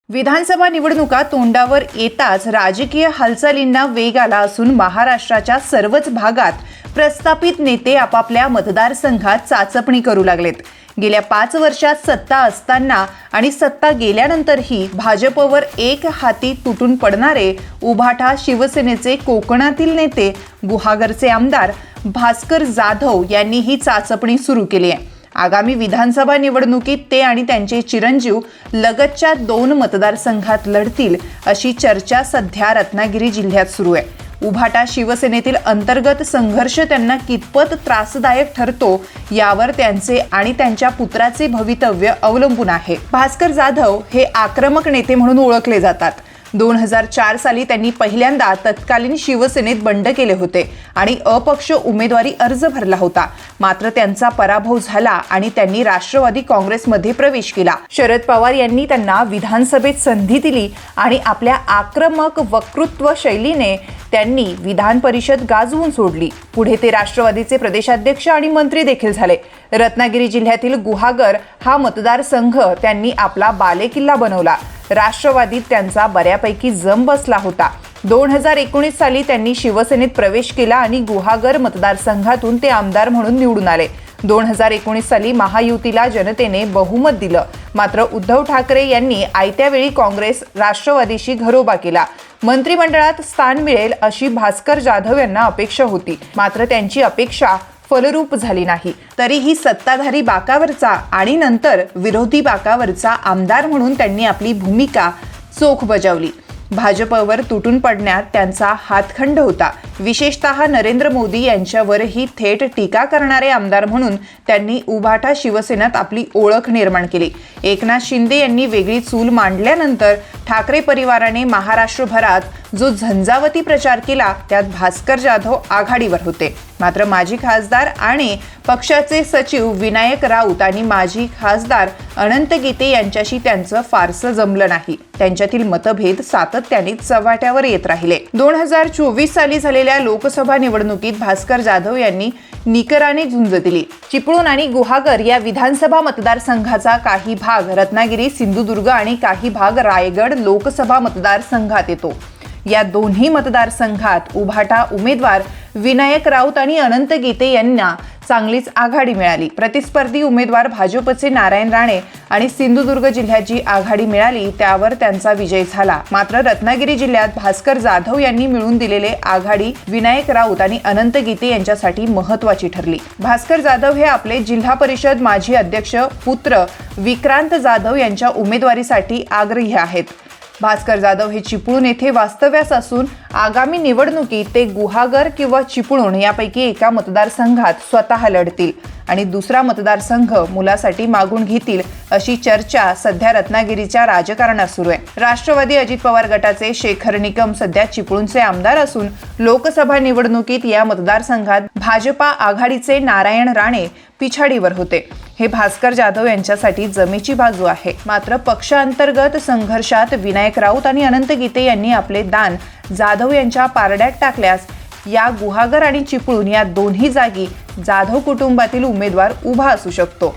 विधानसभा निवडणुका तोंडावर येताच राजकीय हालचालींना वेग आला असून महाराष्ट्राच्या सर्वच भागात प्रस्थापित नेते आपापल्या मतदारसंघात चाचपणी करू लागलेत। गेल्या 5 वर्षात सत्ता असताना आणि सत्ता गेल्यानंतरही भाजपवर एक हाती तुटून पडणारे उभाटा शिवसेनेचे कोकणातील नेते गुहागरचे आमदार भास्कर जाधव यांनी ही चाचपणी सुरू केली आहे। आगामी विधानसभा निवडणुकीत ते आणि त्यांचे चिरंजीव लगतच्या 2 मतदारसंघात लढतील अशी चर्चा सध्या रत्नागिरी जिल्ह्यात सुरू आहे। उभाटा शिवसेनेतील अंतर्गत संघर्ष त्यांना कितपत त्रासदायक ठरतो यावर त्यांचे आणि त्यांच्या पुत्राचे भवितव्य अवलंबून आहे। भास्कर जाधव हे आक्रमक नेते म्हणून ओळखले जातात। 2004 साली त्यांनी पहिल्यांदा तत्कालीन शिवसेनेत बंड केले होते आणि अपक्ष उमेदवारी अर्ज भरला होता, मात्र त्यांचा पराभव झाला आणि त्यांनी राष्ट्रवादी काँग्रेसमध्ये प्रवेश केला। शरद पवार यांनी त्यांना विधानसभेत संधी दिली आणि आपल्या आक्रमक वक्तृत्व शैलीने त्यांनी विधान परिषद गाजवून सोडली। पुढे ते राष्ट्रवादीचे प्रदेशाध्यक्ष आणि मंत्री देखील झाले। रत्नागिरी जिल्ह्यातील गुहागर हा मतदारसंघ त्यांनी आपला बालेकिल्ला बनवला। राष्ट्रवादीत त्यांचा बऱ्यापैकी जम बसला होता। 2019 साली त्यांनी शिवसेनेत प्रवेश केला आणि गुहागर मतदारसंघातून ते आमदार म्हणून निवडून आले। 2019 साली महायुतीला जनतेने बहुमत दिलं, मात्र उद्धव ठाकरे यांनी आयत्या वेळी काँग्रेस राष्ट्रवादीशी घरोबा केला। मंत्रिमंडळात स्थान मिळेल अशी भास्कर जाधव यांना अपेक्षा होती, मात्र त्यांची अपेक्षा फलरूप झाली नाही। तरीही सत्ताधारी बाकावरचा आणि नंतर विरोधी बाकावरचा आमदार म्हणून त्यांनी आपली भूमिका चोख बजावली। भाजपवर तुटून पडण्यात त्यांचा हातखंड होता। विशेषतः नरेंद्र मोदी यांच्यावरही थेट टीका करणारे आमदार म्हणून त्यांनी उभाटा शिवसेनेत आपली ओळख निर्माण केली। एकनाथ शिंदे यांनी वेगळी चूल मांडल्यानंतर ठाकरे परिवाराने महाराष्ट्रभरात जो झंझावती प्रचार केला त्यात भास्कर जाधव आघाडीवर होते, मात्र माजी खासदार आणि पक्षाचे सचिव विनायक राऊत आणि माजी खासदार अनंत गीते यांच्याशी त्यांचं फारसं जमलं नाही। त्यांच्यातील मतभेद सातत्याने चव्हाट्यावर येत राहिले। 2024 साली झालेल्या लोकसभा निवडणुकीत भास्कर जाधव यांनी निकराने झुंज दिली। चिपळूण आणि गुहागर या विधानसभा मतदारसंघाचा काही भाग रत्नागिरी, सिंधुदुर्ग आणि काही भाग रायगड लोकसभा मतदारसंघात येतो। या दोन्ही मतदारसंघात उभाटा उमेदवार विनायक राऊत आणि अनंत गीते यांना चांगलीच आघाडी मिळाली। प्रतिस्पर्धी उमेदवार भाजपचे नारायण राणे आणि सिंधुदुर्ग जिल्ह्यात जी आघाडी मिळाली त्यावर त्यांचा विजय झाला। मात्र रत्नागिरी जिल्ह्यात भास्कर जाधव यांनी मिळून दिलेले आघाडी विनायक राऊत आणि अनंत गीते यांच्यासाठी महत्त्वाची ठरली। भास्कर जाधव हे आपले जिल्हा परिषद माजी अध्यक्ष पुत्र विक्रांत जाधव यांच्या उमेदवारीसाठी आग्रही आहेत। भास्कर जाधव हे चिपळूण येथे वास्तव्यास असून आगामी निवडणुकीत ते गुहागर किंवा चिपळूण यापैकी एका मतदारसंघात स्वतः लढतील आणि दुसरा मतदारसंघ मुलासाठी मागून घेतील अशी चर्चा सध्या रत्नागिरीच्या राजकारणात सुरू आहे। राष्ट्रवादी अजित पवार गटाचे शेखर निकम सध्या चिपळूणचे आमदार असून लोकसभा निवडणुकीत या मतदारसंघात भाजपा आघाडीचे नारायण राणे पिछाडीवर होते। हे भास्कर जाधव यांच्यासाठी जमेची बाजू आहे। मात्र पक्षांतर्गत संघर्षात विनायक राऊत आणि अनंत गीते यांनी आपले दान जाधव यांच्या पारड्यात टाकल्यास या गुहागर आणि चिपळूण या दोन्ही जागी जाधव कुटुंबातील उमेदवार उभा असू शकतो।